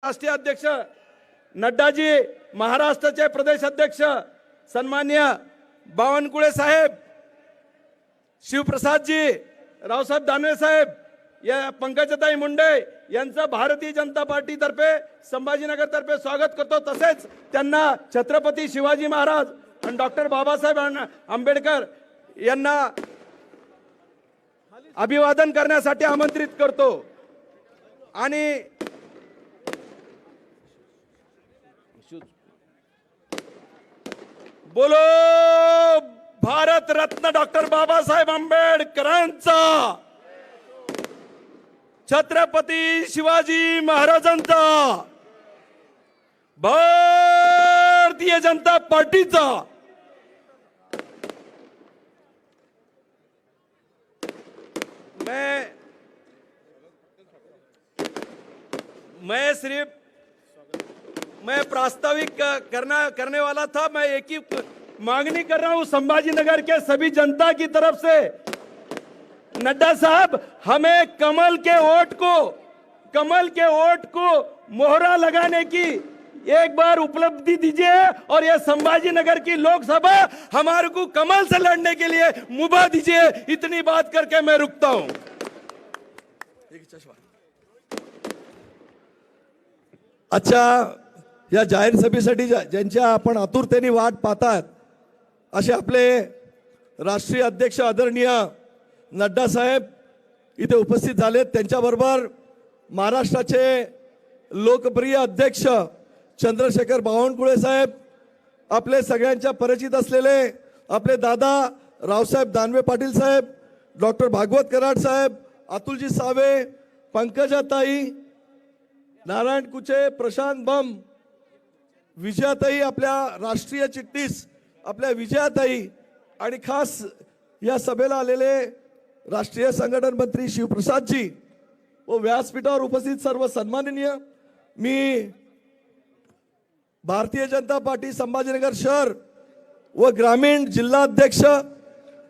राष्ट्रीय अध्यक्ष नड्डाजी, महाराष्ट्राचे प्रदेश अध्यक्ष सन्मान्य बावनकुळे साहेब, शिवप्रसादजी, रावसाहेब दानवे साहेब, या पंकजाताई मुंडे यांचं भारतीय जनता पार्टी तर्फे संभाजीनगर तर्फे स्वागत करतो। तसेच त्यांना छत्रपती शिवाजी महाराज आणि डॉक्टर बाबासाहेब आंबेडकर यांना अभिवादन करण्यासाठी आमंत्रित करतो। आणि बोलो भारत रत्न डॉक्टर बाबासाहेब आंबेडकरांचा, छत्रपती शिवाजी महाराजांचा, भारतीय जनता पार्टीचा। मैं प्रास्ताविक करने वाला था। मैं एक ही मांगनी कर रहा हूं संभाजीनगर के सभी जनता की तरफ से, नड्डा साहब हमें कमल के वोट को मोहरा लगाने की एक बार उपलब्धि दीजिए और यह संभाजीनगर की लोकसभा हमारे को कमल से लड़ने के लिए मुभा दीजिए। इतनी बात करके मैं रुकता हूं। अच्छा, या जाहीर सभेसाठी ज्यांच्या आपण आतुरतेने वाट पाहतात असे आपले राष्ट्रीय अध्यक्ष आदरणीय नड्डा साहेब इथे उपस्थित झालेत। त्यांच्याबरोबर महाराष्ट्राचे लोकप्रिय अध्यक्ष चंद्रशेखर बावनकुळे साहेब, आपले सगळ्यांच्या परिचित असलेले आपले दादा रावसाहेब दानवे पाटील साहेब, डॉक्टर भागवत कराड साहेब, अतुलजी सावे, पंकजाताई, नारायण कुचे, प्रशांत बम, विजयाताई, आपल्या राष्ट्रीय चिटणीस आपल्या विजयाताई, आणि खास या सभेला आलेले राष्ट्रीय संघटन मंत्री शिवप्रसादजी व व्यासपीठावर उपस्थित सर्व सन्माननीय, मी भारतीय जनता पार्टी संभाजीनगर शहर व ग्रामीण जिल्हा अध्यक्ष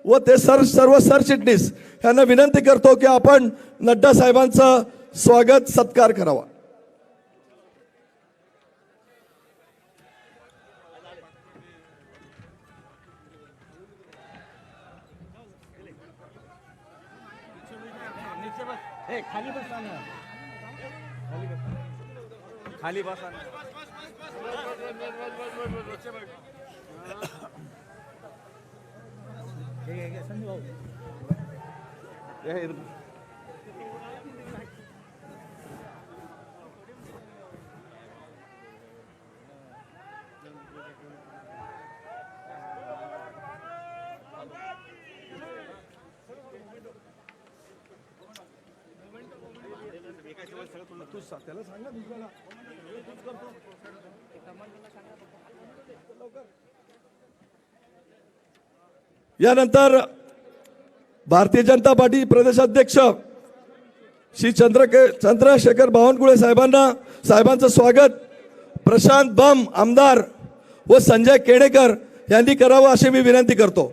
व ते सर्व सरचिटणीस यांना विनंती करतो की आपण नड्डा साहेबांचा स्वागत सत्कार करावा। खाली बसा, खाली बसा। यानंतर भारतीय जनता पार्टी प्रदेश अध्यक्ष श्री चंद्रशेखर बावनकुळे साहेबांचं स्वागत प्रशांत बम आमदार व संजय केणेकर यांनी करावं अशी मी विनंती करतो।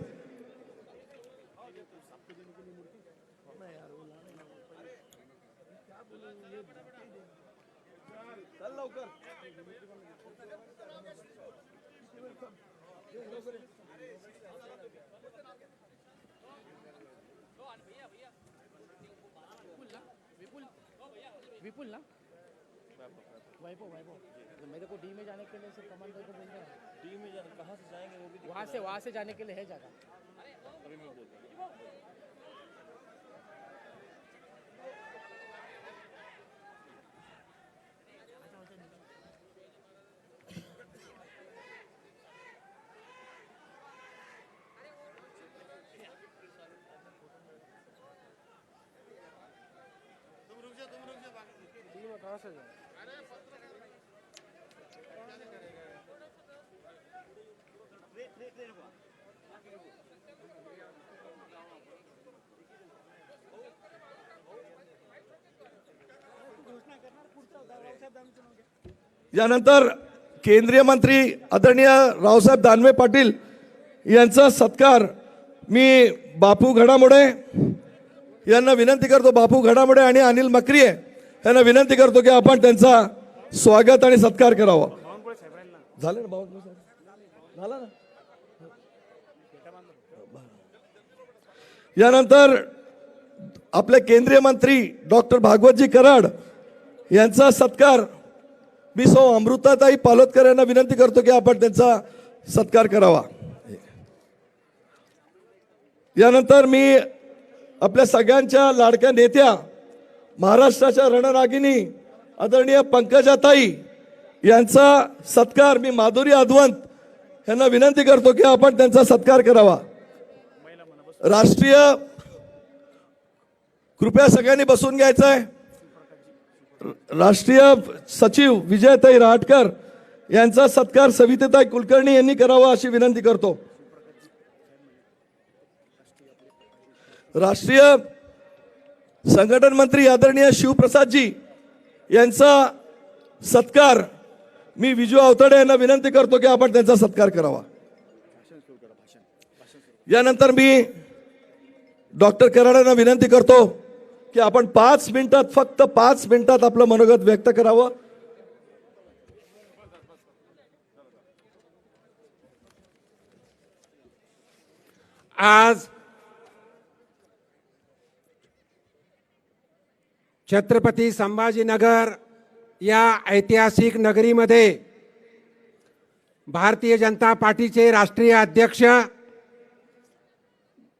विपुल ना, वैभव तो मेरे को डी में जाने के लिए सिर्फ कमांडर को बोल रहा है। डी में जाने कहाँ से जाएंगे वो भी, वहाँ से जाने के लिए है जगह। अभी मैं बोलता हूँ। कहाँ से जाए? यानंतर केंद्रीय मंत्री आदरणीय रावसाहेब दानवे पाटील यांचा सत्कार मी बापू घडामोडे यांना विनंती करतो, बापू घडामोडे आणि अनिल मक्रिये यांना विनंती करतो की आपण त्यांचा स्वागत आणि सत्कार करावा. झालं ना बावनकुळे साहेब? झालं ना. यानंतर आपले केंद्रीय मंत्री डॉक्टर भागवतजी कराड यांचा सत्कार मी सौ अमृताताई पालोदकर यांना विनंती करतो की आपण त्यांचा सत्कार करावा. यानंतर मी आपल्या सगळ्यांच्या लाडक्या नेत्या महाराष्ट्राच्या रणरागिणी आदरणीय पंकजाताई यांचा सत्कार मी माधुरी अधवंत यांना विनंती करतो की आपण त्यांचा सत्कार करावा. राष्ट्रीय कृपया सगळ्यांनी बसून घ्यायचं आहे. राष्ट्रीय सचिव विजयताई रहाटकर यांचा सत्कार सविताताई कुलकर्णी यांनी करावा अशी विनंती करतो. राष्ट्रीय संघटन मंत्री आदरणीय शिवप्रसादजी यांचा सत्कार मी विजू अवतडे यांना विनंती करतो की आपण त्यांचा सत्कार करावा. यानंतर मी डॉक्टर कराडांना विनंती करतो की आपण 5 मिनिटात, फक्त 5 मिनिटात आपलं मनोगत व्यक्त करावं. आज छत्रपती संभाजीनगर या ऐतिहासिक नगरीमध्ये भारतीय जनता पार्टीचे राष्ट्रीय अध्यक्ष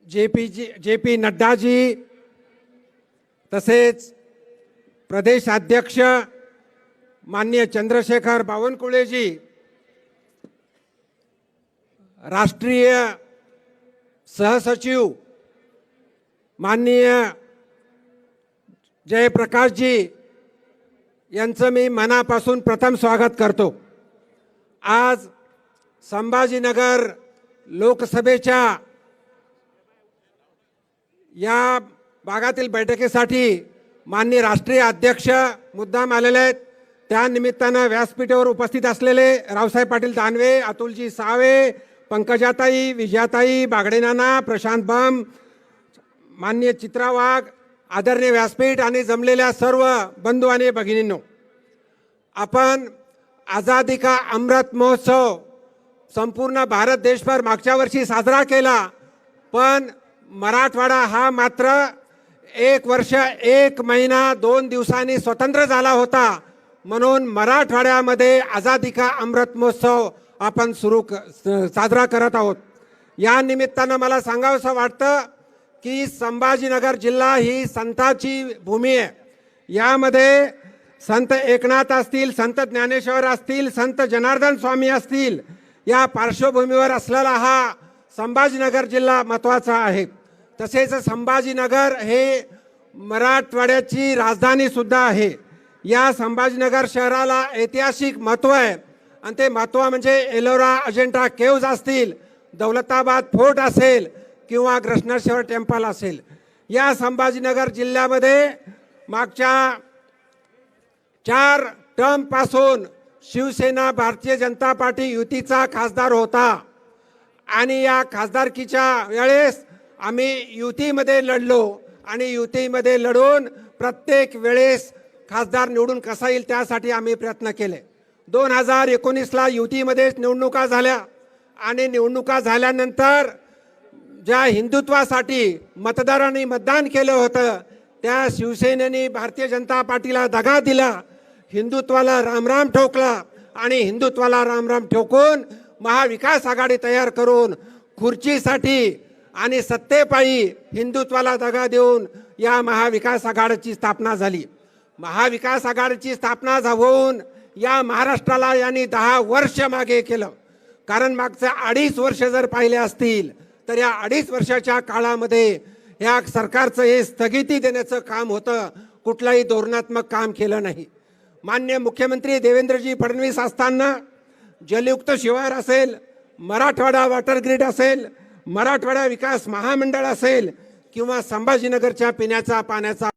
जे पी नड्डाजी तसेच प्रदेशाध्यक्ष माननीय चंद्रशेखर बावनकुळेजी, राष्ट्रीय सहसचिव माननीय जयप्रकाशजी यांचं मी मनापासून प्रथम स्वागत करतो. आज संभाजीनगर लोकसभेच्या या भागातील बैठकीसाठी माननीय राष्ट्रीय अध्यक्ष मुद्दाम आलेले आहेत. त्या निमित्तानं व्यासपीठावर उपस्थित असलेले रावसाहेब पाटील दानवे, अतुलजी सावे, पंकजाताई, विजयाताई, बागडेनाना, प्रशांत बम, माननीय चित्रा वाघ, आदरणीय व्यासपीठ आणि जमलेल्या सर्व बंधू आणि भगिनींनो, आपण आझादी का अमृत महोत्सव संपूर्ण भारत देशभर मागच्या वर्षी साजरा केला, पण मराठवाडा हा मात्र 1 वर्ष 1 महिना 2 दिवसांनी स्वतंत्र झाला होता. म्हणून मराठवाड्यामध्ये आझादी का अमृत महोत्सव आपण साजरा करत आहोत. या निमित्तानं मला सांगावंसं वाटतं की संभाजीनगर जिल्हा ही संतांची भूमी आहे. यामध्ये संत एकनाथ असतील, संत ज्ञानेश्वर असतील, संत जनार्दन स्वामी असतील, या पार्श्वभूमीवर असलेला हा संभाजीनगर जिल्हा महत्त्वाचा आहे. तसेच संभाजीनगर हे मराठवाड्याची राजधानी सुद्धा आहे. या संभाजीनगर शहराला ऐतिहासिक महत्त्व आहे आणि ते महत्त्व म्हणजे एलोरा अजिंठा केव्ज असतील, दौलताबाद फोर्ट असेल किंवा कृष्णेश्वर टेम्पल असेल. या संभाजीनगर जिल्ह्यामध्ये मागच्या 4 टर्मपासून शिवसेना भारतीय जनता पार्टी युतीचा खासदार होता आणि या खासदारकीच्या वेळेस आम्ही युतीमध्ये लढलो आणि युतीमध्ये लढून प्रत्येक वेळेस खासदार निवडून कसा येईल त्यासाठी आम्ही प्रयत्न केले. 2019ला युतीमध्ये निवडणुका झाल्या आणि निवडणुका झाल्यानंतर ज्या हिंदुत्वासाठी मतदारांनी मतदान केलं होतं त्या शिवसेनेने भारतीय जनता पार्टीला दगा दिला, हिंदुत्वाला रामराम ठोकला आणि हिंदुत्वाला रामराम ठोकून महाविकास आघाडी तयार करून खुर्चीसाठी आणि सत्तेपायी हिंदुत्वाला दगा देऊन या महाविकास आघाडीची स्थापना झाली. महाविकास आघाडीची स्थापना होऊन या महाराष्ट्राला यांनी 10 वर्ष मागे केलं. कारण मागचे 2.5 वर्ष जर पाहिले असतील तर या 2.5 वर्षाच्या काळामध्ये या सरकारचं हे स्थगिती देण्याचं काम होतं, कुठलाही धोरणात्मक काम केलं नाही. माननीय मुख्यमंत्री देवेंद्रजी फडणवीस असताना जलयुक्त शिवार असेल, मराठवाडा वॉटर ग्रीड असेल, मराठवाडा विकास महामंडळ असेल किंवा संभाजीनगरच्या पिण्याच्या पाण्याचा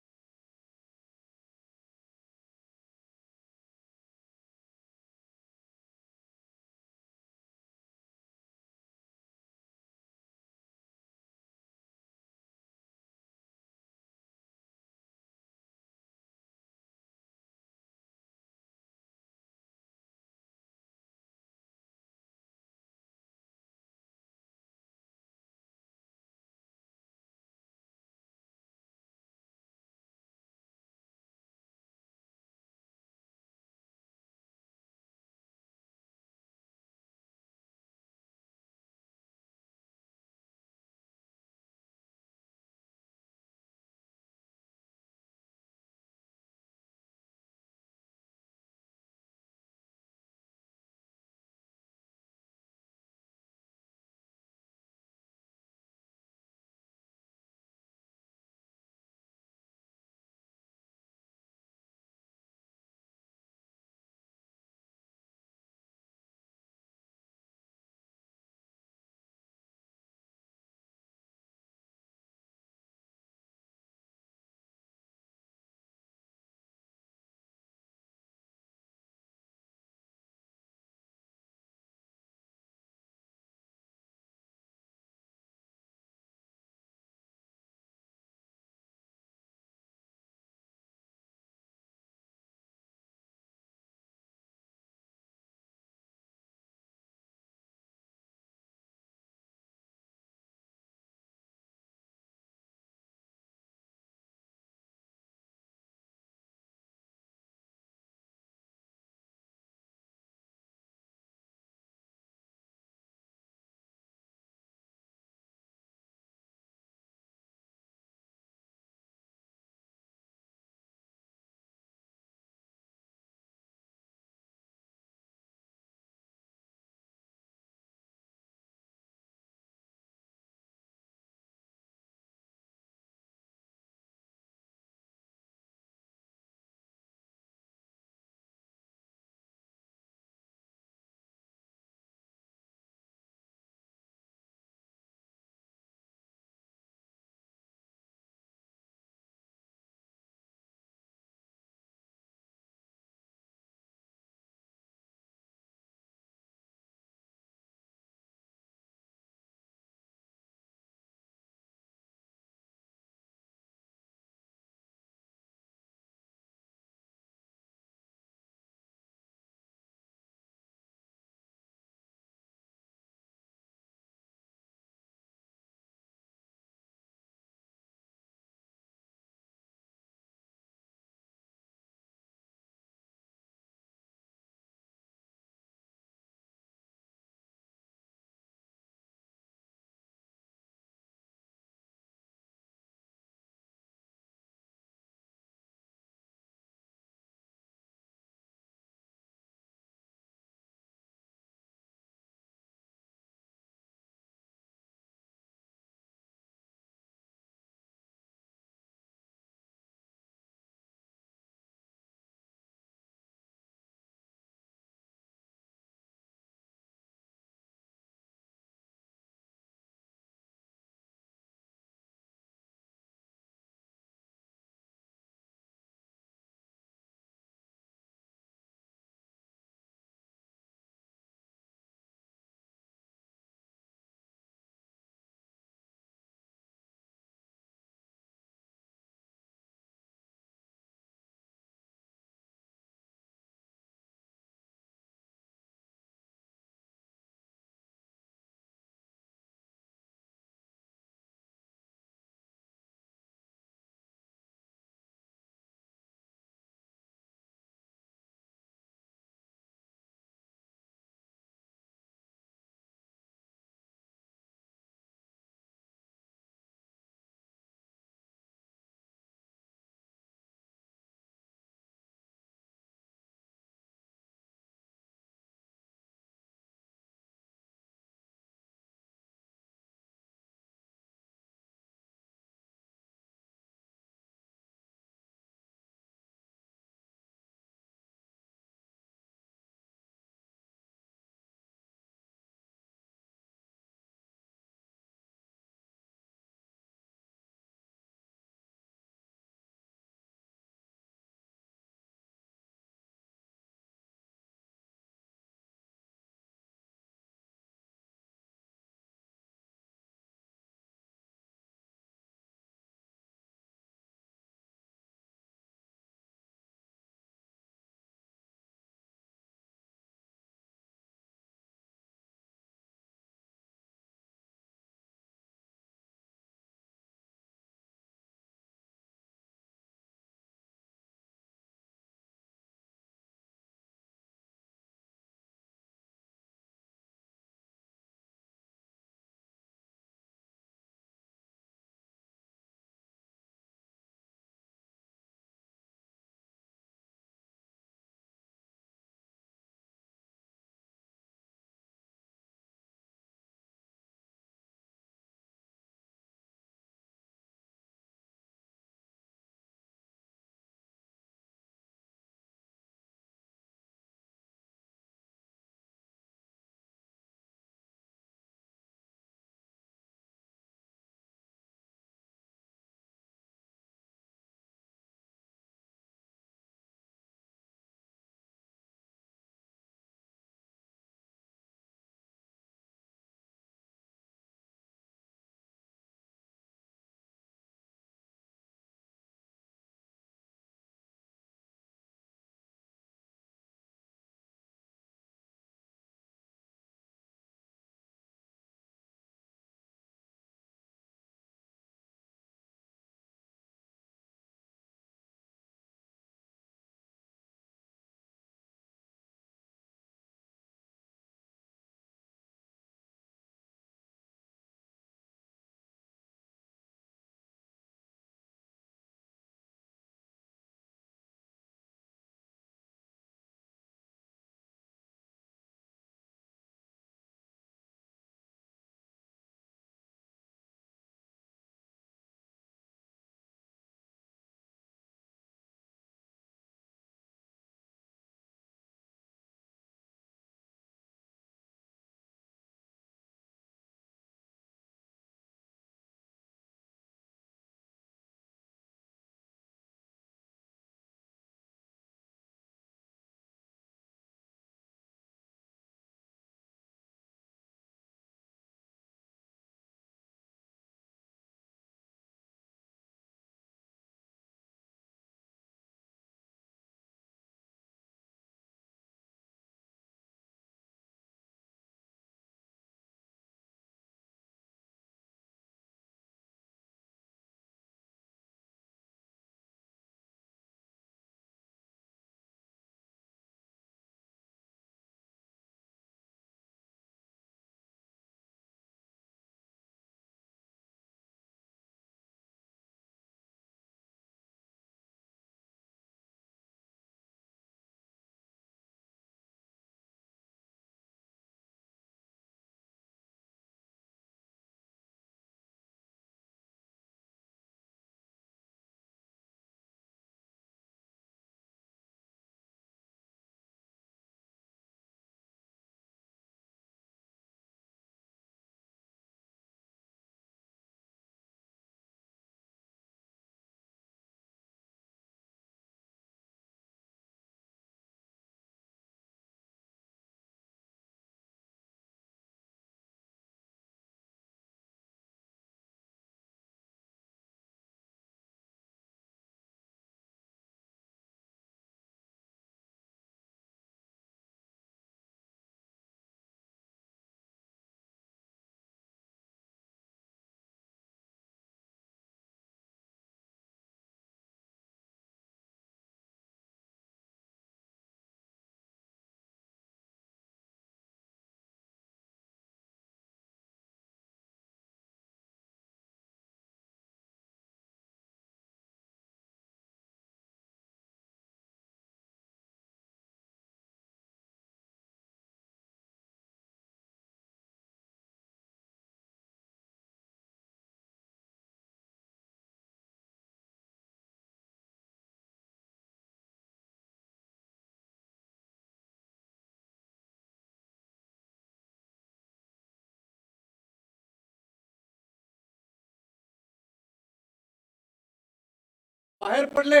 बाहेर पडले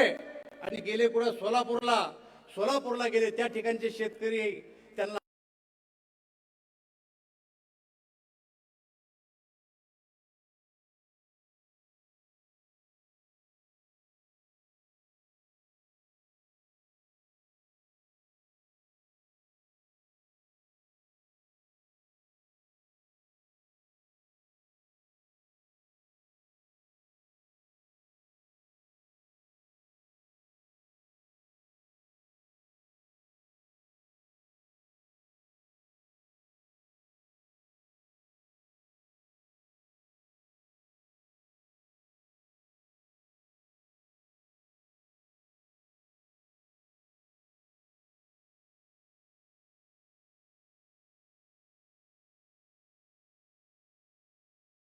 आणि गेले कुठं सोलापूरला गेले. त्या ठिकाणचे शेतकरी त्यांना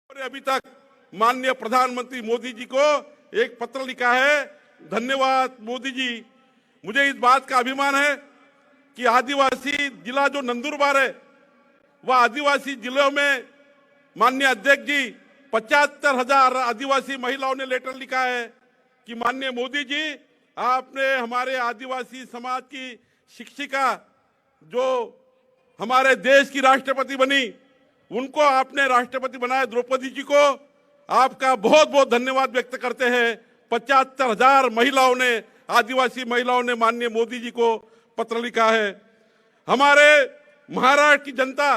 और अभी तक माननीय प्रधानमंत्री मोदी जी को एक पत्र लिखा है. धन्यवाद मोदी जी. मुझे इस बात का अभिमान है कि आदिवासी जिला जो नंदुरबार है वह आदिवासी जिलों में माननीय अध्यक्ष जी 75,000 आदिवासी महिलाओं ने लेटर लिखा है कि माननीय मोदी जी आपने हमारे आदिवासी समाज की शिक्षिका जो हमारे देश की राष्ट्रपति बनी उनको आपने राष्ट्रपति बनाया द्रौपदी जी को आपका बहुत बहुत धन्यवाद व्यक्त करते हैं. 75,000 महिलाओं ने आदिवासी महिलाओं ने माननीय मोदी जी को पत्र लिखा है. हमारे महाराष्ट्र की जनता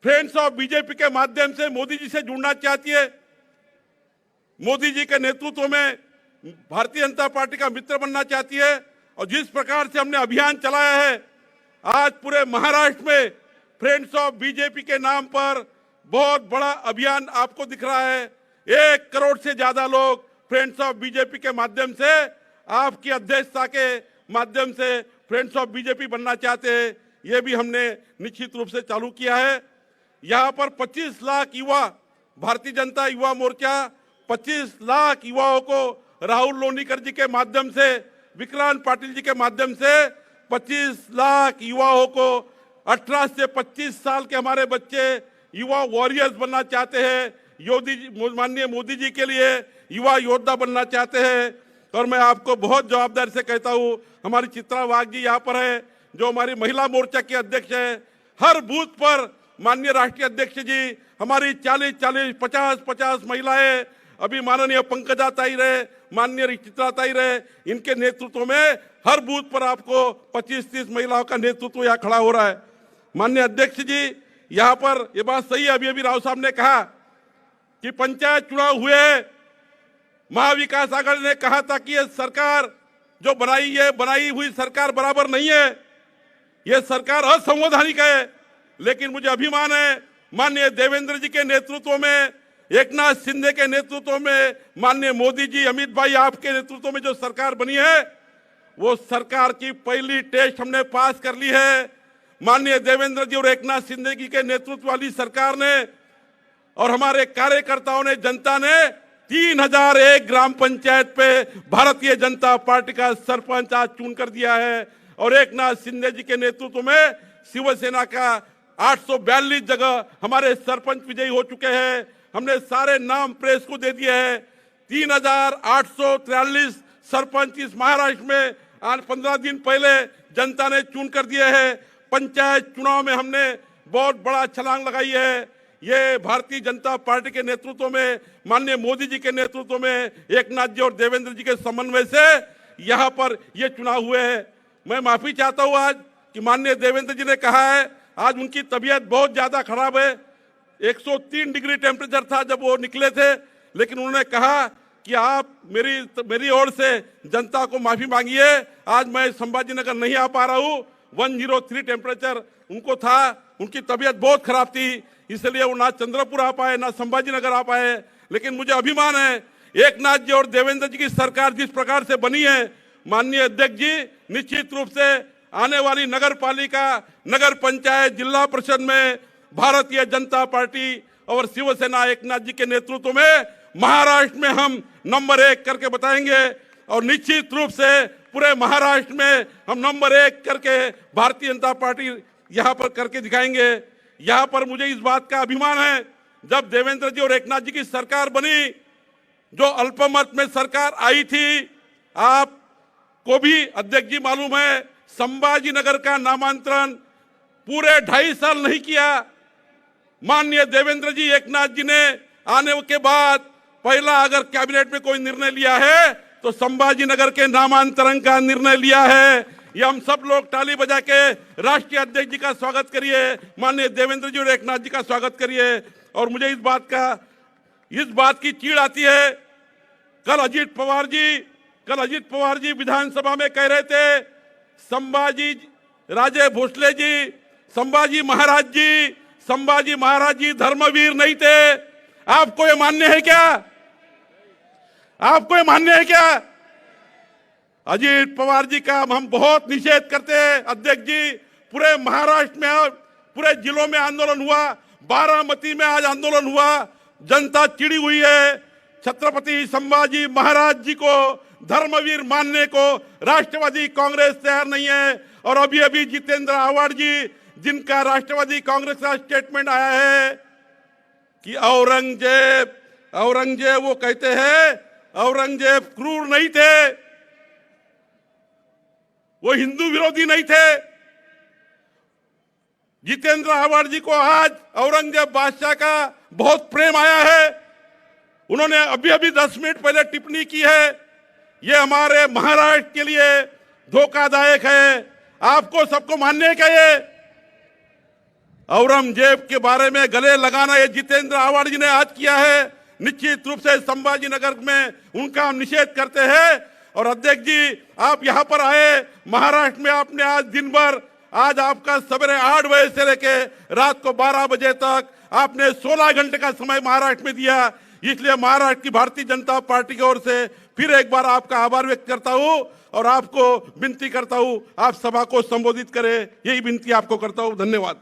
फ्रेंड्स ऑफ बीजेपी के माध्यम से मोदी जी से जुड़ना चाहती है. मोदी जी के नेतृत्व में भारतीय जनता पार्टी का मित्र बनना चाहती है. और जिस प्रकार से हमने अभियान चलाया है आज पूरे महाराष्ट्र में फ्रेंड्स ऑफ बीजेपी के नाम पर बहुत बड़ा अभियान आपको दिख रहा है. 1 करोड़ से ज्यादा लोग फ्रेंड्स ऑफ बीजेपी के माध्यम से आपकी अध्यक्षता के माध्यम से फ्रेंड्स ऑफ बीजेपी बनना चाहते हैं. ये भी हमने निश्चित रूप से चालू किया है. यहाँ पर 25 लाख युवा भारतीय जनता युवा मोर्चा 25 लाख युवाओं को राहुल लोनीकर जी के माध्यम से विक्रांत पाटिल जी के माध्यम से 25 लाख युवाओं को 18 से 25 साल के हमारे बच्चे युवा वॉरियर्स बनना चाहते हैं. माननीय मोदी जी के लिए युवा योद्धा बनना चाहते हैं. और मैं आपको बहुत जवाबदारी से कहता हूं हमारी चित्रा वाघ जी यहाँ पर है जो हमारी महिला मोर्चा की अध्यक्ष है. हर बूथ पर माननीय राष्ट्रीय अध्यक्ष जी हमारी 40-40 50-50 महिलाएं अभी माननीय पंकजा ताई रहे माननीय चित्रा ताई रहे इनके नेतृत्व में हर बूथ पर आपको 25-30 महिलाओं का नेतृत्व यहाँ खड़ा हो रहा है. माननीय अध्यक्ष जी यहाँ पर ये बात सही है अभी राव साहब ने कहा कि पंचायत चुनाव हुए महाविकास आघाड़ी ने कहा था कि ये सरकार जो बनाई हुई सरकार बराबर नहीं है. ये सरकार असंवैधानिक है. लेकिन मुझे अभिमान है माननीय देवेंद्र जी के नेतृत्व में एकनाथ शिंदे के नेतृत्व में माननीय मोदी जी अमित भाई आपके नेतृत्व में जो सरकार बनी है वो सरकार की पहली टेस्ट हमने पास कर ली है. माननीय देवेंद्र जी और एकनाथ शिंदे जी के नेतृत्व वाली सरकार ने और हमारे कार्यकर्ताओं ने जनता ने 3001 ग्राम पंचायत पे भारतीय जनता पार्टी का सरपंच आज चुन कर दिया है. और एकनाथ शिंदे जी के नेतृत्व में शिवसेना का 842 जगह हमारे सरपंच विजयी हो चुके हैं. हमने सारे नाम प्रेस को दे दिए हैं. 3843 सरपंच इस महाराष्ट्र में आज 15 दिन पहले जनता ने चुन कर दिए हैं. पंचायत चुनाव में हमने बहुत बड़ा छलांग लगाई है. ये भारतीय जनता पार्टी के नेतृत्व में माननीय मोदी जी के नेतृत्व में एकनाथ जी और देवेंद्र जी के समन्वय से यहाँ पर ये चुनाव हुए हैं. मैं माफी चाहता हूँ आज कि माननीय देवेंद्र जी ने कहा है आज उनकी तबीयत बहुत ज्यादा खराब है. 103 डिग्री टेम्परेचर था जब वो निकले थे. लेकिन उन्होंने कहा कि आप मेरी ओर से जनता को माफी मांगिए. आज मैं संभाजी नगर नहीं आ पा रहा हूँ. 103 टेम्परेचर उनको था. उनकी तबीयत बहुत खराब थी इसलिए वो ना चंद्रपुर आ पाए ना संभाजी नगर आ पाए. लेकिन मुझे अभिमान है एकनाथ जी और देवेंद्र जी की सरकार जिस प्रकार से बनी है माननीय अध्यक्ष जी निश्चित रूप से आने वाली नगर पालिका नगर पंचायत जिला परिषद में भारतीय जनता पार्टी और शिवसेना एकनाथ जी के नेतृत्व में महाराष्ट्र में हम नंबर 1 करके बताएंगे. और निश्चित रूप से पूरे महाराष्ट्र में हम नंबर 1 करके भारतीय जनता पार्टी यहाँ पर करके दिखाएंगे. यहाँ पर मुझे इस बात का अभिमान है जब देवेंद्र जी और एकनाथ जी की सरकार बनी जो अल्पमत में सरकार आई थी, आपको भी अध्यक्ष जी मालूम है, संभाजी नगर का नामांतरण पूरे 2.5 साल नहीं किया। माननीय देवेंद्र जी, एकनाथ जी ने आने के बाद पहला अगर कैबिनेट में कोई निर्णय लिया है तो संभाजी नगर के नामांतरण का निर्णय लिया है। ये हम सब लोग ताली बजा के राष्ट्रीय अध्यक्ष जी का स्वागत करिए, माननीय देवेंद्र जी और एकनाथ जी का स्वागत करिए। और मुझे इस बात की चीड़ आती है, कल अजीत पवार जी विधानसभा में कह रहे थे संभाजी राजे भोसले जी, संभाजी महाराज जी धर्मवीर नहीं थे। आपको ये मान्य है क्या? आपको ये मान्य है क्या? अजीत पवार जी का हम बहुत निषेध करते हैं। अध्यक्ष जी, पूरे महाराष्ट्र में और पूरे जिलों में आंदोलन हुआ, बारामती में आज आंदोलन हुआ, जनता चिड़ी हुई है। छत्रपति संभाजी महाराज जी को धर्मवीर मानने को राष्ट्रवादी कांग्रेस तैयार नहीं है। और अभी अभी जितेंद्र आव्हाड जी, जिनका राष्ट्रवादी कांग्रेस का स्टेटमेंट आया है कि औरंगजेब वो कहते हैं औरंगजेब क्रूर नहीं थे, वो हिंदू विरोधी नहीं थे। जितेंद्र आव्हाड जी को आज औरंगजेब बादशाह का बहुत प्रेम आया है। उन्होंने अभी अभी 10 मिनट पहले टिप्पणी की है, ये हमारे महाराष्ट्र के लिए धोखादायक है। आपको सबको मानने का ये औरंगजेब के बारे में गले लगाना ये जितेंद्र आव्हाड जी ने आज किया है। निश्चित रूप से संभाजी नगर में उनका हम निषेध करते हैं। और अध्यक्ष जी, आप यहां पर आए, महाराष्ट्र में आपने आज दिन भर, आज आपका सवेरे 8 बजे से लेके रात को 12 बजे तक आपने 16 घंटे का समय महाराष्ट्र में दिया। इसलिए महाराष्ट्र की भारतीय जनता पार्टी की ओर से फिर एक बार आपका आभार व्यक्त करता हूं और आपको विनती करता हूं, आप सभा को संबोधित करें, यही विनती आपको करता हूं। धन्यवाद।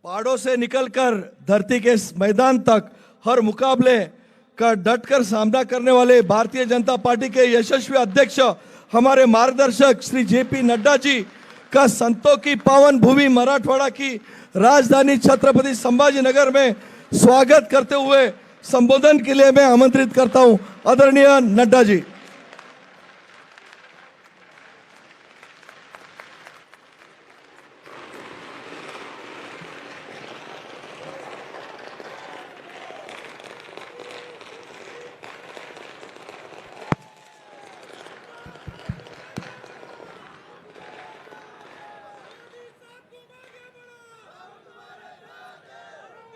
पहाड़ों से निकलकर धरती के इस मैदान तक हर मुकाबले का डटकर सामना करने वाले भारतीय जनता पार्टी के यशस्वी अध्यक्ष हमारे मार्गदर्शक श्री जेपी नड्डा जी का संतों की पावन भूमि मराठवाड़ा की राजधानी छत्रपति संभाजी नगर में स्वागत करते हुए संबोधन के लिए मैं आमंत्रित करता हूं आदरणीय नड्डा जी।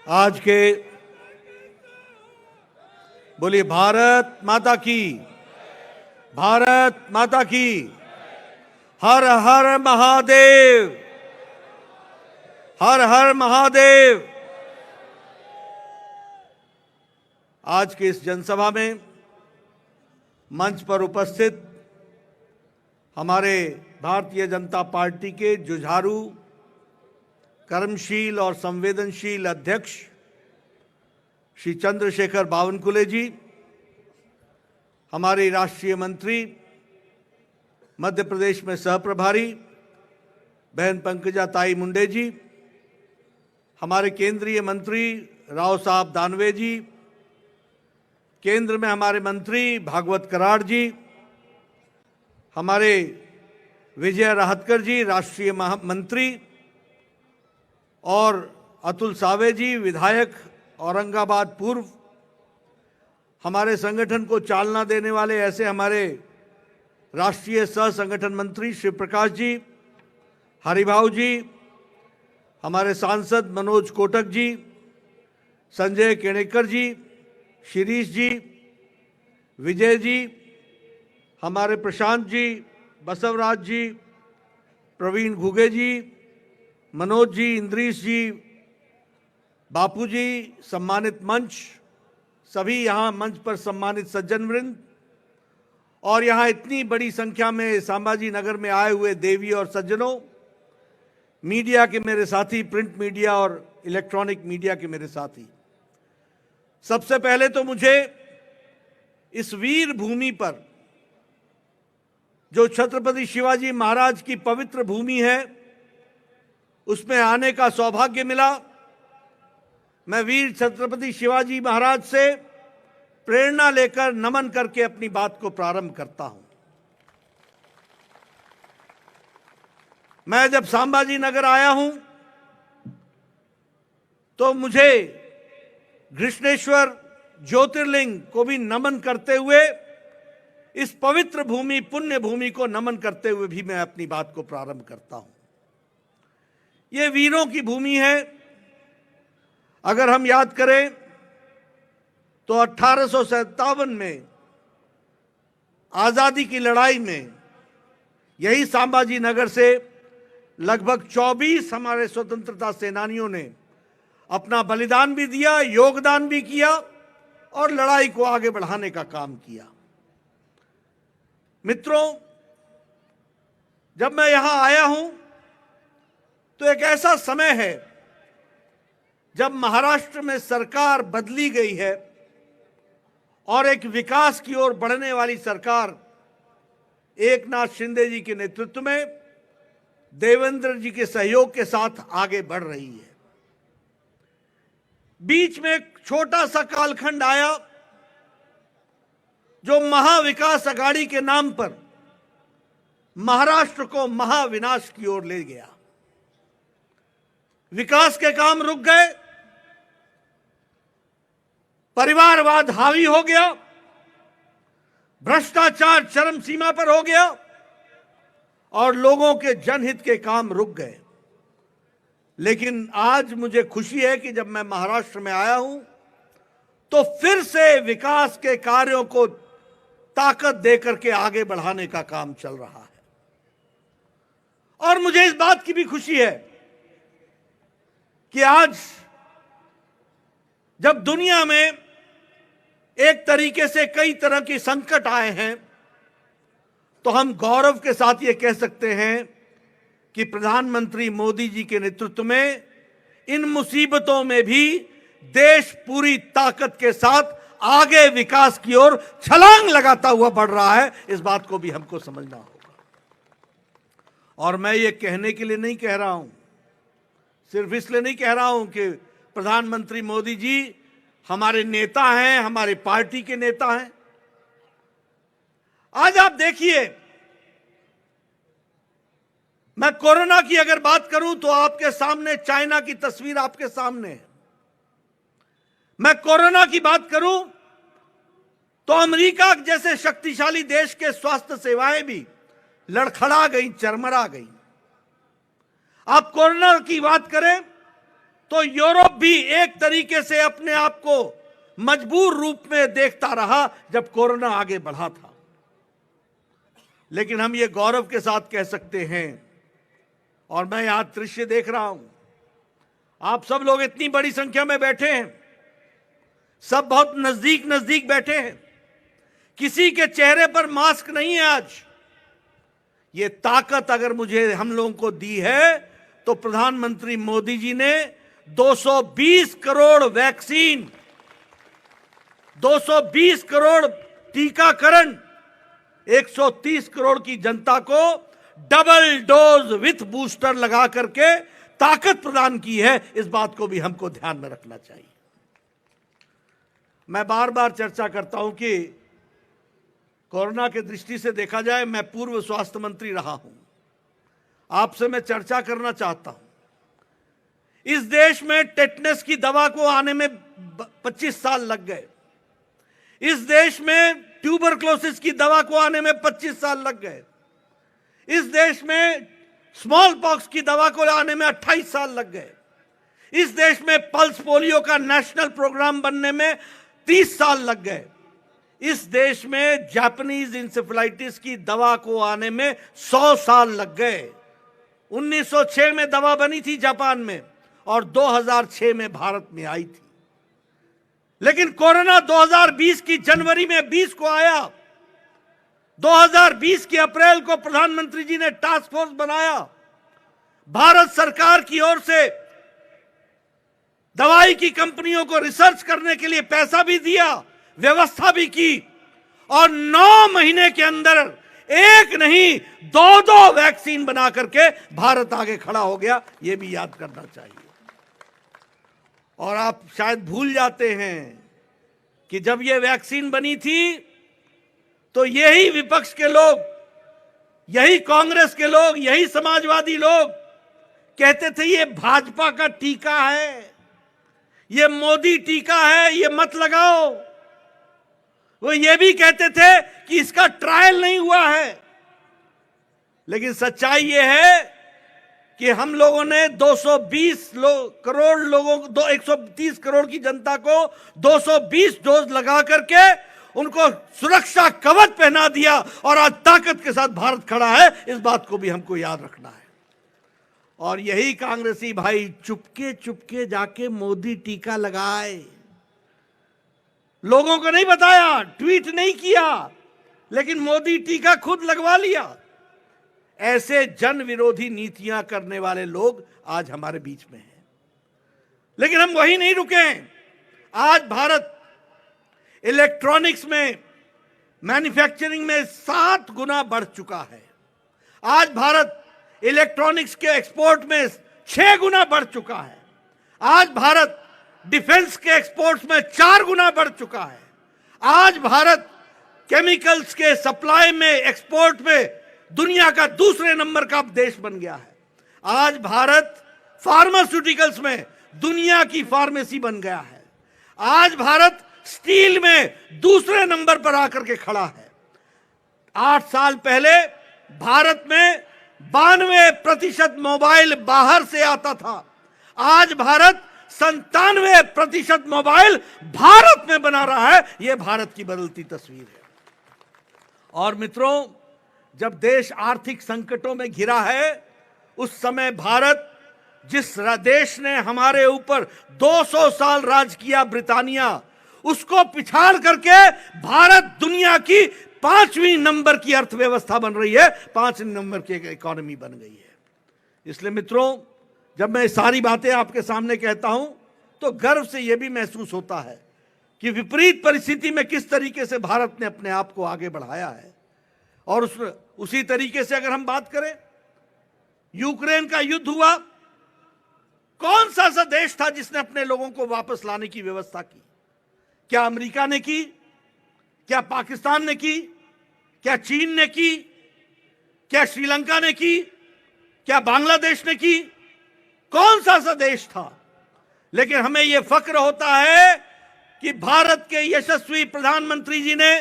आज के बोलिए भारत माता की, भारत माता की, हर हर महादेव, हर हर महादेव। आज के इस जनसभा में मंच पर उपस्थित हमारे भारतीय जनता पार्टी के जुझारू, कर्मशील और संवेदनशील अध्यक्ष श्री चंद्रशेखर बावनकुले जी, हमारी राष्ट्रीय मंत्री, मध्य प्रदेश में सहप्रभारी बहन पंकजा ताई मुंडे जी, हमारे केंद्रीय मंत्री राव साहब दानवे जी, केंद्र में हमारे मंत्री भागवत कराड़ जी, हमारे विजय राहतकर जी राष्ट्रीय मंत्री, और अतुल सावे जी विधायक औरंगाबाद पूर्व, हमारे संगठन को चालना देने वाले ऐसे हमारे राष्ट्रीय सह संगठन मंत्री शिव प्रकाश जी, हरिभाऊ जी, हमारे सांसद मनोज कोटक जी, संजय केणेकर जी, शिरीष जी, विजय जी, हमारे प्रशांत जी, बसवराज जी, प्रवीण घुगे जी, मनोज जी, इंद्रीश जी, बापू जी, सम्मानित मंच, सभी यहाँ मंच पर सम्मानित सज्जन वृंद, और यहाँ इतनी बड़ी संख्या में संभाजी नगर में आए हुए देवी और सज्जनों, मीडिया के मेरे साथी, प्रिंट मीडिया और इलेक्ट्रॉनिक मीडिया के मेरे साथी, सबसे पहले तो मुझे इस वीर भूमि पर, जो छत्रपति शिवाजी महाराज की पवित्र भूमि है, उसमें आने का सौभाग्य मिला। मैं वीर छत्रपति शिवाजी महाराज से प्रेरणा लेकर नमन करके अपनी बात को प्रारंभ करता हूं। मैं जब संभाजी नगर आया हूं तो मुझे घृष्णेश्वर ज्योतिर्लिंग को भी नमन करते हुए, इस पवित्र भूमि, पुण्य भूमि को नमन करते हुए भी मैं अपनी बात को प्रारंभ करता हूं। ये वीरों की भूमि है। अगर हम याद करें तो 1857 में आजादी की लड़ाई में यही संभाजी नगर से लगभग 24 हमारे स्वतंत्रता सेनानियों ने अपना बलिदान भी दिया, योगदान भी किया और लड़ाई को आगे बढ़ाने का काम किया। मित्रों, जब मैं यहां आया हूं तो एक ऐसा समय है जब महाराष्ट्र में सरकार बदली गई है और एक विकास की ओर बढ़ने वाली सरकार एकनाथ शिंदे जी के नेतृत्व में देवेंद्र जी के सहयोग के साथ आगे बढ़ रही है। बीच में एक छोटा सा कालखंड आया जो महाविकास अघाड़ी के नाम पर महाराष्ट्र को महाविनाश की ओर ले गया। विकास के काम रुक गए, परिवारवाद हावी हो गया, भ्रष्टाचार चरम सीमा पर हो गया और लोगों के जनहित के काम रुक गए। लेकिन आज मुझे खुशी है कि जब मैं महाराष्ट्र में आया हूं तो फिर से विकास के कार्यों को ताकत देकर के आगे बढ़ाने का काम चल रहा है। और मुझे इस बात की भी खुशी है कि आज जब दुनिया में एक तरीके से कई तरह के संकट आए हैं तो हम गौरव के साथ ये कह सकते हैं कि प्रधानमंत्री मोदी जी के नेतृत्व में इन मुसीबतों में भी देश पूरी ताकत के साथ आगे विकास की ओर छलांग लगाता हुआ बढ़ रहा है। इस बात को भी हमको समझना होगा। और मैं ये कहने के लिए नहीं कह रहा हूं, सिर्फ इसलिए नहीं कह रहा हूं कि प्रधानमंत्री मोदी जी हमारे नेता हैं, हमारे पार्टी के नेता हैं। आज आप देखिए, मैं कोरोना की अगर बात करूं तो आपके सामने चाइना की तस्वीर आपके सामने है। मैं कोरोना की बात करूं तो अमेरिका जैसे शक्तिशाली देश के स्वास्थ्य सेवाएं भी लड़खड़ा गई, चरमरा गई। आप कोरोना की बात करें तो यूरोप भी एक तरीके से अपने आप को मजबूर रूप में देखता रहा जब कोरोना आगे बढ़ा था। लेकिन हम ये गौरव के साथ कह सकते हैं, और मैं यहां दृश्य देख रहा हूं, आप सब लोग इतनी बड़ी संख्या में बैठे हैं, सब बहुत नजदीक नजदीक बैठे हैं, किसी के चेहरे पर मास्क नहीं है। आज ये ताकत अगर मुझे हम लोगों को दी है तो प्रधानमंत्री मोदी जी ने 220 करोड़ वैक्सीन, 220 करोड़ टीकाकरण, 130 करोड़ की जनता को डबल डोज विथ बूस्टर लगा करके ताकत प्रदान की है। इस बात को भी हमको ध्यान में रखना चाहिए। मैं बार बार चर्चा करता हूं कि कोरोना की दृष्टि से देखा जाए, मैं पूर्व स्वास्थ्य मंत्री रहा हूं। आपसे मैं चर्चा करना चाहता हूं, इस देश में टेटनस की दवा को आने में 25 साल लग गए। इस देश में ट्यूबरक्लोसिस की दवा को आने में 25 साल लग गए। इस देश में स्मॉल पॉक्स की दवा को आने में 28 साल लग गए। इस देश में पल्स पोलियो का नेशनल प्रोग्राम बनने में 30 साल लग गए। इस देश में जापानीज इंसेफेलाइटिस की दवा को आने में 100 साल लग गए। 1906 में दवा बनी थी जापान में और 2006 में भारत में आई थी। लेकिन कोरोना 2020 की जनवरी में 20 को आया। 2020 के अप्रैल को प्रधानमंत्री जी ने टास्क फोर्स बनाया। भारत सरकार की ओर से दवाई की कंपनियों को रिसर्च करने के लिए पैसा भी दिया, व्यवस्था भी की, और 9 महीने के अंदर एक नहीं 2 वैक्सीन बना करके भारत आगे खड़ा हो गया। यह भी याद करना चाहिए। और आप शायद भूल जाते हैं कि जब ये वैक्सीन बनी थी तो यही विपक्ष के लोग, यही कांग्रेस के लोग, यही समाजवादी लोग कहते थे ये भाजपा का टीका है, ये मोदी टीका है, ये मत लगाओ। वो ये भी कहते थे कि इसका ट्रायल नहीं हुआ है। लेकिन सच्चाई ये है कि हम लोगों ने 220 करोड़ लोगों को, 130 करोड़ की जनता को 220 डोज लगा करके उनको सुरक्षा कवच पहना दिया और आज ताकत के साथ भारत खड़ा है। इस बात को भी हमको याद रखना है। और यही कांग्रेसी भाई चुपके चुपके जाके मोदी टीका लगाए, लोगों को नहीं बताया, ट्वीट नहीं किया, लेकिन मोदी टीका खुद लगवा लिया। ऐसे जन विरोधी नीतियां करने वाले लोग आज हमारे बीच में हैं। लेकिन हम वही नहीं रुके। आज भारत इलेक्ट्रॉनिक्स में, मैन्युफैक्चरिंग में 7 गुना बढ़ चुका है। आज भारत इलेक्ट्रॉनिक्स के एक्सपोर्ट में 6 गुना बढ़ चुका है। आज भारत डिफेंस के एक्सपोर्ट्स में 4 गुना बढ़ चुका है। आज भारत केमिकल्स के सप्लाई में, एक्सपोर्ट में दुनिया का दूसरे नंबर का देश बन गया है। आज भारत फार्मास्यूटिकल्स में दुनिया की फार्मेसी बन गया है। आज भारत स्टील में दूसरे नंबर पर आकर के खड़ा है। 8 साल पहले भारत में 92% मोबाइल बाहर से आता था। आज भारत 97% मोबाइल भारत में बना रहा है। यह भारत की बदलती तस्वीर है। और मित्रों, जब देश आर्थिक संकटों में घिरा है, उस समय भारत, जिस देश ने हमारे ऊपर 200 साल राज किया, ब्रिटानिया, उसको पिछाड़ करके भारत दुनिया की 5वीं नंबर की अर्थव्यवस्था बन रही है, 5 नंबर की इकोनॉमी बन गई है। इसलिए मित्रों, जब मैं सारी बातें आपके सामने कहता हूं तो गर्व से यह भी महसूस होता है कि विपरीत परिस्थिति में किस तरीके से भारत ने अपने आप को आगे बढ़ाया है। और उसी तरीके से अगर हम बात करें, यूक्रेन का युद्ध हुआ, कौन सा ऐसा देश था जिसने अपने लोगों को वापस लाने की व्यवस्था की? क्या अमेरिका ने की? क्या पाकिस्तान ने की? क्या चीन ने की? क्या श्रीलंका ने की? क्या बांग्लादेश ने की? कौन सा ऐसा देश था? लेकिन हमें यह फक्र होता है कि भारत के यशस्वी प्रधानमंत्री जी ने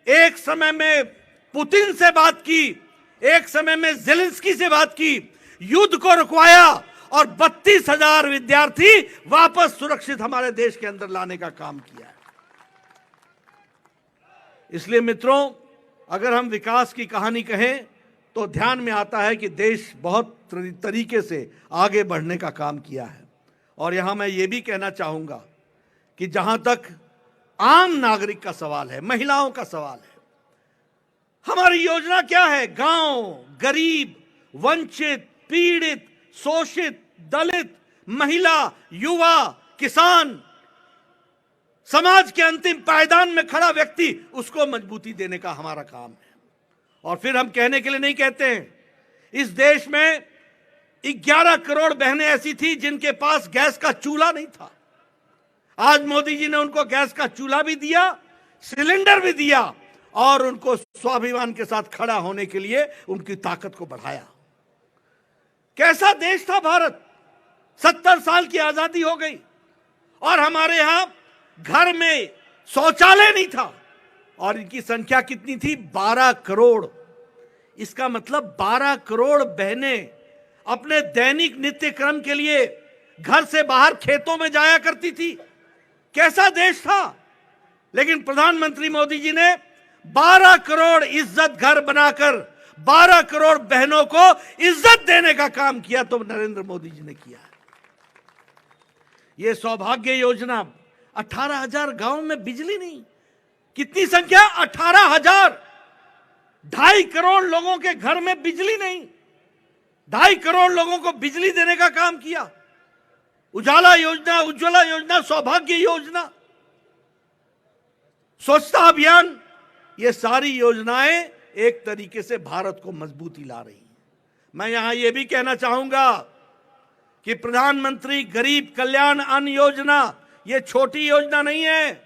एक समय में पुतिन से बात की, एक समय में ज़ेलेंस्की से बात की, युद्ध को रुकवाया और 32,000 विद्यार्थी वापस सुरक्षित हमारे देश के अंदर लाने का काम किया है। इसलिए मित्रों, अगर हम विकास की कहानी कहें तो ध्यान में आता है कि देश बहुत तरीके से आगे बढ़ने का काम किया है। और यहां मैं ये भी कहना चाहूंगा कि जहां तक आम नागरिक का सवाल है, महिलाओं का सवाल है, हमारी योजना क्या है? गांव, गरीब, वंचित, पीड़ित, शोषित, दलित, महिला, युवा, किसान, समाज के अंतिम पायदान में खड़ा व्यक्ति, उसको मजबूती देने का हमारा काम है। और फिर हम कहने के लिए नहीं कहते हैं, इस देश में 11 करोड़ बहनें ऐसी थी जिनके पास गैस का चूल्हा नहीं था। आज मोदी जी ने उनको गैस का चूल्हा भी दिया, सिलेंडर भी दिया और उनको स्वाभिमान के साथ खड़ा होने के लिए उनकी ताकत को बढ़ाया। कैसा देश था भारत? 70 साल की आजादी हो गई और हमारे यहां घर में शौचालय नहीं था। और इनकी संख्या कितनी थी? 12 करोड़। इसका मतलब 12 करोड़ बहनें अपने दैनिक नित्य क्रम के लिए घर से बाहर खेतों में जाया करती थी। कैसा देश था? लेकिन प्रधानमंत्री मोदी जी ने 12 करोड़ इज्जत घर बनाकर 12 करोड़ बहनों को इज्जत देने का काम किया, तो नरेंद्र मोदी जी ने किया। यह सौभाग्य योजना, 18,000 गांव में बिजली नहीं। कितनी संख्या? 18,000। 2.5 करोड़ लोगों के घर में बिजली नहीं। 2.5 करोड़ लोगों को बिजली देने का काम किया। उजाला योजना, उज्ज्वला योजना, सौभाग्य योजना, स्वच्छता अभियान, ये सारी योजनाएं एक तरीके से भारत को मजबूती ला रही हैं। मैं यहां यह भी कहना चाहूंगा कि प्रधानमंत्री गरीब कल्याण अन्न योजना ये छोटी योजना नहीं है।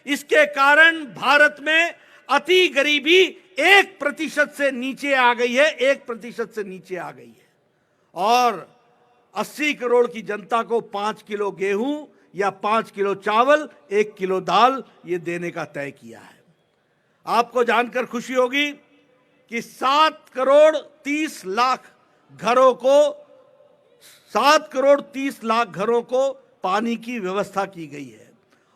इसके कारण भारत में अति गरीबी 1% से नीचे आ गई है, 1% से नीचे आ गई है। और 80 करोड़ की जनता को 5 किलो गेहूं या 5 किलो चावल, 1 किलो दाल ये देने का तय किया है। आपको जानकर खुशी होगी कि 7 करोड़ 30 लाख घरों को 7 करोड़ 30 लाख घरों को पानी की व्यवस्था की गई है।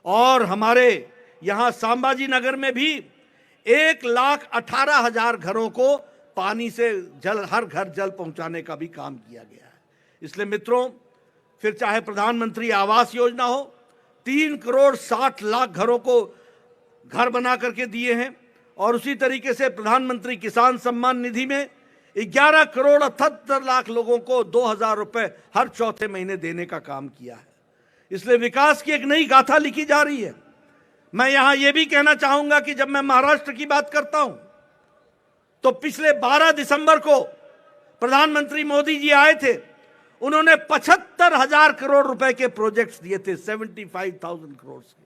और हमारे यहां संभाजी नगर में भी 1,18,000 घरों को पानी से जल, हर घर जल पहुंचाने का भी काम किया गया है। इसलिए मित्रों, फिर चाहे प्रधानमंत्री आवास योजना हो, 3 करोड़ 60 लाख घरों को घर बना करके दिए हैं। और उसी तरीके से प्रधानमंत्री किसान सम्मान निधि में 11 करोड़ 78 लाख लोगों को 2,000 रुपए हर चौथे महीने देने का काम किया है। इसलिए विकास की एक नई गाथा लिखी जा रही है। मैं यहां यह भी कहना चाहूंगा कि जब मैं महाराष्ट्र की बात करता हूं तो पिछले 12 दिसंबर को प्रधानमंत्री मोदी जी आए थे। उन्होंने 75,000 करोड़ रुपए के प्रोजेक्ट्स दिए थे, 75,000 करोड़ के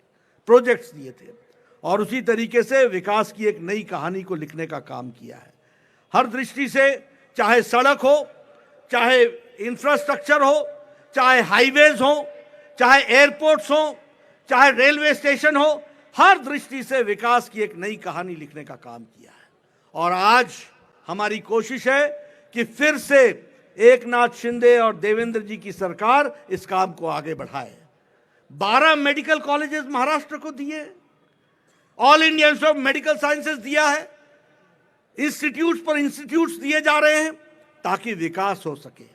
प्रोजेक्ट्स दिए थे। और उसी तरीके से विकास की एक नई कहानी को लिखने का काम किया है। हर दृष्टि से, चाहे सड़क हो, चाहे इंफ्रास्ट्रक्चर हो, चाहे हाईवेज हो, चाहे एयरपोर्ट्स हो, चाहे रेलवे स्टेशन हो, हर दृष्टि से विकास की एक नई कहानी लिखने का काम किया है। और आज हमारी कोशिश है कि फिर से एकनाथ शिंदे और देवेंद्र जी की सरकार इस काम को आगे बढ़ाए। 12 मेडिकल कॉलेजेस महाराष्ट्र को दिए, all India institute of medical sciences दिया है, इंस्टीट्यूट्स पर इंस्टीट्यूट्स दिए जा रहे हैं ताकि विकास हो सके।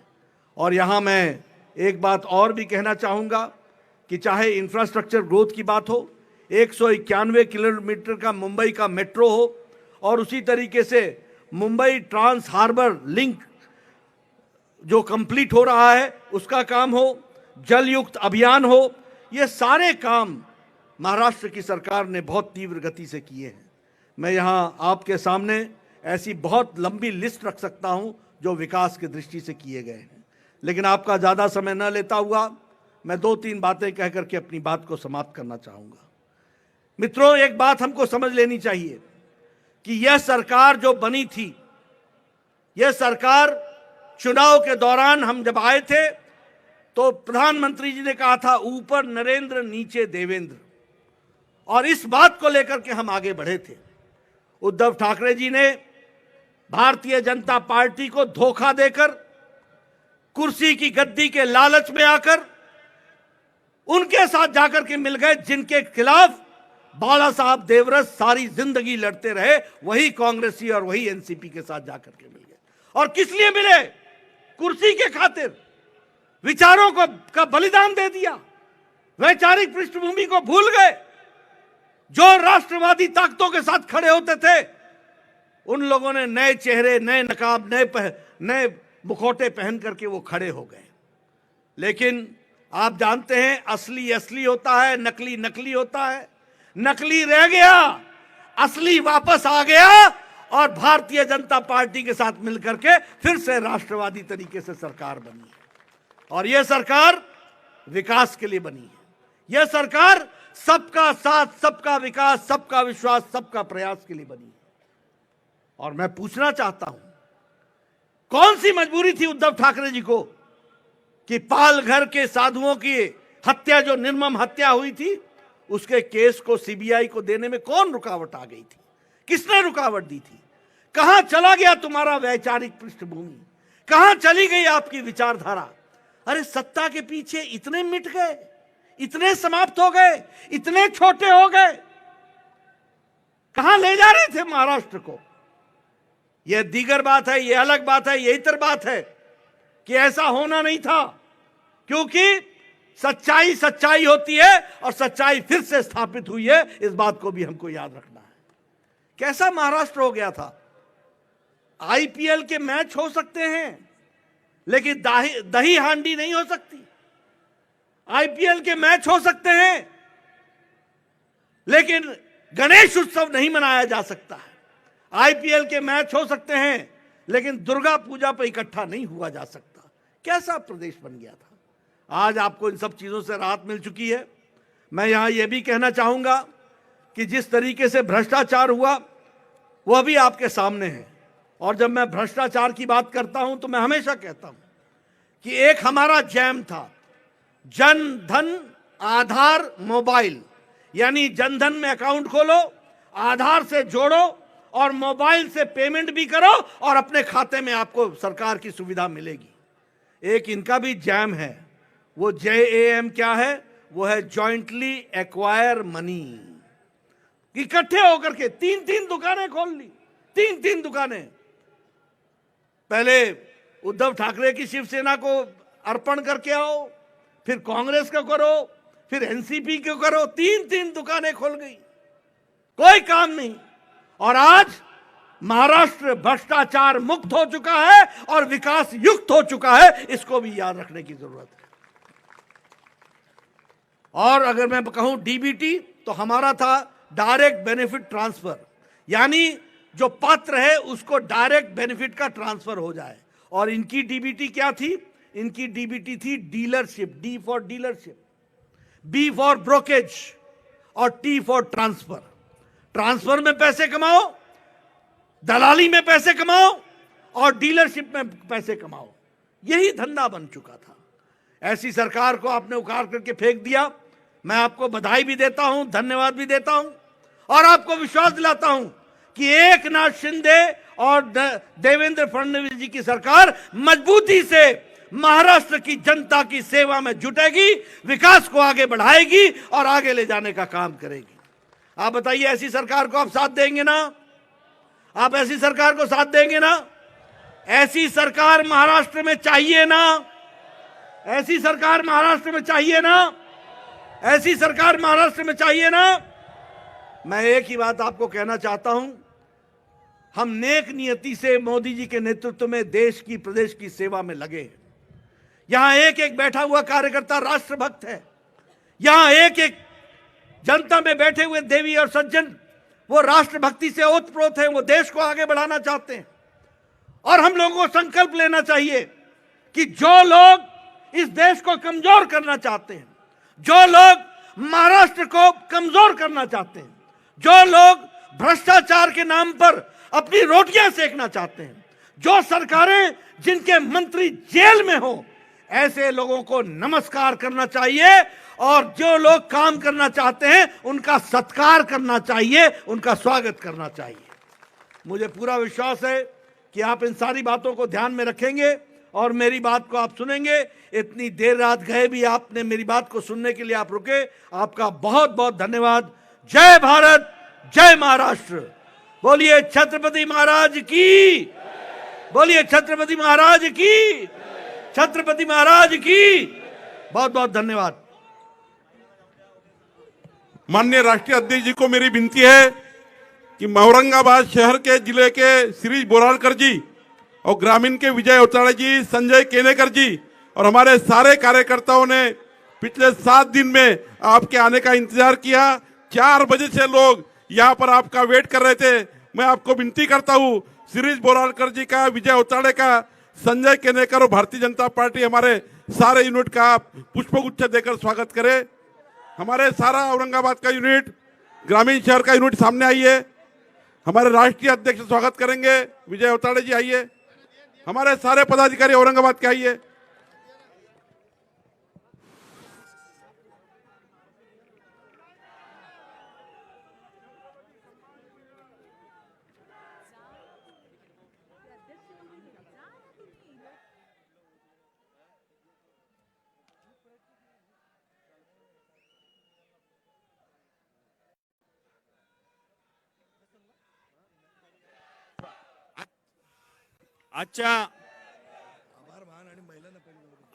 और यहां मैं एक बात और भी कहना चाहूंगा कि चाहे इंफ्रास्ट्रक्चर ग्रोथ की बात हो, 191 किलोमीटर का मुंबई का मेट्रो हो, और उसी तरीके से मुंबई ट्रांस हार्बर लिंक जो कंप्लीट हो रहा है उसका काम हो, जल युक्त अभियान हो, ये सारे काम महाराष्ट्र की सरकार ने बहुत तीव्र गति से किए हैं। मैं यहां आपके सामने ऐसी बहुत लंबी लिस्ट रख सकता हूं जो विकास की दृष्टि से किए गए हैं, लेकिन आपका ज्यादा समय न लेता हुआ मैं 2-3 बातें कह करके अपनी बात को समाप्त करना चाहूंगा। मित्रों, एक बात हमको समझ लेनी चाहिए कि यह सरकार जो बनी थी, यह सरकार चुनाव के दौरान हम जब आए थे तो प्रधानमंत्री जी ने कहा था ऊपर नरेंद्र नीचे देवेंद्र, और इस बात को लेकर के हम आगे बढ़े थे। उद्धव ठाकरे जी ने भारतीय जनता पार्टी को धोखा देकर, कुर्सी की गद्दी के लालच में आकर उनके साथ जाकर के मिल गए जिनके खिलाफ बाला साहब देवरस सारी जिंदगी लड़ते रहे, वही कांग्रेसी और वही एनसीपी के साथ जाकर के मिल गए। और किस लिए मिले? कुर्सी के खातिर विचारों को का बलिदान दे दिया, वैचारिक पृष्ठभूमि को भूल गए। जो राष्ट्रवादी ताकतों के साथ खड़े होते थे उन लोगों ने नए चेहरे, नए नकाब, नए मुखौटे पहन करके वो खड़े हो गए। लेकिन आप जानते हैं असली असली होता है, नकली नकली होता है। नकली रह गया, असली वापस आ गया और भारतीय जनता पार्टी के साथ मिलकर के फिर से राष्ट्रवादी तरीके से सरकार बनी है। और यह सरकार विकास के लिए बनी है। यह सरकार सबका साथ, सबका विकास, सबका विश्वास, सबका प्रयास के लिए बनी है। और मैं पूछना चाहता हूं, कौन सी मजबूरी थी उद्धव ठाकरे जी को कि पालघर के साधुओं की हत्या, जो निर्मम हत्या हुई थी, उसके केस को सीबीआई को देने में कौन रुकावट आ गई थी? किसने रुकावट दी थी? कहां चला गया तुम्हारा वैचारिक पृष्ठभूमि? कहां चली गई आपकी विचारधारा? अरे सत्ता के पीछे इतने मिट गए, इतने समाप्त हो गए, इतने छोटे हो गए। कहां ले जा रहे थे महाराष्ट्र को? यह दीगर बात है, यह अलग बात है, यह इतर बात है कि ऐसा होना नहीं था, क्योंकि सच्चाई सच्चाई होती है और सच्चाई फिर से स्थापित हुई है। इस बात को भी हमको याद रखना है। कैसा महाराष्ट्र हो गया था? आईपीएल के मैच हो सकते हैं लेकिन दही हांडी नहीं हो सकती। आईपीएल के मैच हो सकते हैं लेकिन गणेश उत्सव नहीं मनाया जा सकता है। आईपीएल के मैच हो सकते हैं लेकिन दुर्गा पूजा पर इकट्ठा नहीं हुआ जा सकता। कैसा प्रदेश बन गया था? आज आपको इन सब चीज़ों से राहत मिल चुकी है। मैं यहाँ ये भी कहना चाहूँगा कि जिस तरीके से भ्रष्टाचार हुआ वह भी आपके सामने है। और जब मैं भ्रष्टाचार की बात करता हूं तो मैं हमेशा कहता हूं कि एक हमारा जैम था, जन धन आधार मोबाइल, यानी जनधन में अकाउंट खोलो, आधार से जोड़ो और मोबाइल से पेमेंट भी करो और अपने खाते में आपको सरकार की सुविधा मिलेगी। एक इनका भी जैम है, वो JAM क्या है? वो है जॉइंटली एक्वायर मनी। इकट्ठे होकर के 3-3 दुकानें खोल ली, 3-3 दुकानें। पहले उद्धव ठाकरे की शिवसेना को अर्पण करके आओ, फिर कांग्रेस को करो, फिर एनसीपी को करो, 3-3 दुकानें खोल गई, कोई काम नहीं। और आज महाराष्ट्र भ्रष्टाचार मुक्त हो चुका है और विकास युक्त हो चुका है, इसको भी याद रखने की जरूरत है। और अगर मैं कहूं डीबीटी, तो हमारा था डायरेक्ट बेनिफिट ट्रांसफर, यानी जो पात्र है उसको डायरेक्ट बेनिफिट का ट्रांसफर हो जाए। और इनकी डीबीटी क्या थी? इनकी डीबीटी थी dealership, D for dealership, B for brokerage और टी फॉर ट्रांसफर। ट्रांसफर में पैसे कमाओ, दलाली में पैसे कमाओ और डीलरशिप में पैसे कमाओ, यही धंधा बन चुका था। ऐसी सरकार को आपने उखाड़ करके फेंक दिया। मैं आपको बधाई भी देता हूं, धन्यवाद भी देता हूं और आपको विश्वास दिलाता हूं कि एकनाथ शिंदे और देवेंद्र फडणवीस जी की सरकार मजबूती से महाराष्ट्र की जनता की सेवा में जुटेगी, विकास को आगे बढ़ाएगी और आगे ले जाने का काम करेगी। आप बताइए, ऐसी सरकार को आप साथ देंगे ना? आप ऐसी सरकार को साथ देंगे ना? ऐसी सरकार महाराष्ट्र में चाहिए ना? ऐसी सरकार महाराष्ट्र में चाहिए ना? ऐसी सरकार महाराष्ट्र में चाहिए ना? मैं एक ही बात आपको कहना चाहता हूं, हम नेक नियति से मोदी जी के नेतृत्व में देश की, प्रदेश की सेवा में लगे हैं। यहां एक एक बैठा हुआ कार्यकर्ता राष्ट्रभक्त है। यहां एक एक जनता में बैठे हुए देवी और सज्जन वो राष्ट्रभक्ति से ओतप्रोत हैं, वो देश को आगे बढ़ाना चाहते हैं। और हम लोगों को संकल्प लेना चाहिए कि जो लोग इस देश को कमजोर करना चाहते हैं, जो लोग महाराष्ट्र को कमजोर करना चाहते हैं, जो लोग भ्रष्टाचार के नाम पर अपनी रोटियां सेकना चाहते हैं, जो सरकारें जिनके मंत्री जेल में हो, ऐसे लोगों को नमस्कार करना चाहिए और जो लोग काम करना चाहते हैं उनका सत्कार करना चाहिए, उनका स्वागत करना चाहिए। मुझे पूरा विश्वास है कि आप इन सारी बातों को ध्यान में रखेंगे और मेरी बात को आप सुनेंगे। इतनी देर रात गए भी आपने मेरी बात को सुनने के लिए आप रुके, आपका बहुत बहुत धन्यवाद। जय भारत, जय महाराष्ट्र। बोलिए छत्रपति महाराज की, बोलिए छत्रपति महाराज की, छत्रपति महाराज की। बहुत बहुत धन्यवाद। माननीय राष्ट्रीय अध्यक्ष जी को मेरी विनती है कि औरंगाबाद शहर के जिले के शिरीष बोरालकर जी और ग्रामीण के विजय उताड़े जी, संजय केनेकर जी और हमारे सारे कार्यकर्ताओं ने पिछले 7 दिन में आपके आने का इंतजार किया। 4 बजे से लोग यहाँ पर आपका वेट कर रहे थे। मैं आपको विनती करता हूँ, शिरीष बोरालकर जी का, विजय उताड़े का, संजय केनेकर और भारतीय जनता पार्टी हमारे सारे यूनिट का पुष्पगुच्छ देकर स्वागत करे। हमारे सारा औरंगाबाद का यूनिट, ग्रामीण शहर का यूनिट सामने आइए। हमारे राष्ट्रीय अध्यक्ष स्वागत करेंगे, विजय उताड़े जी आइए। हमारे सारे पदाधिकारी औरंगाबाद के आइए। आजच्या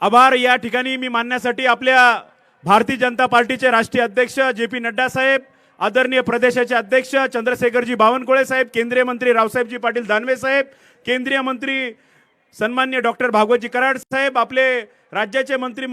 आभार या ठिकाणी मी मानण्यासाठी आपल्या भारतीय जनता पार्टीचे राष्ट्रीय अध्यक्ष JP नड्डा साहेब, आदरणीय प्रदेशाचे अध्यक्ष चंद्रशेखरजी बावनकुळे साहेब, केंद्रीय मंत्री रावसाहेबजी पाटील दानवे साहेब, केंद्रीय मंत्री सन्मान्य डॉक्टर भागवतजी कराड साहेब, आपले राज्याचे मंत्री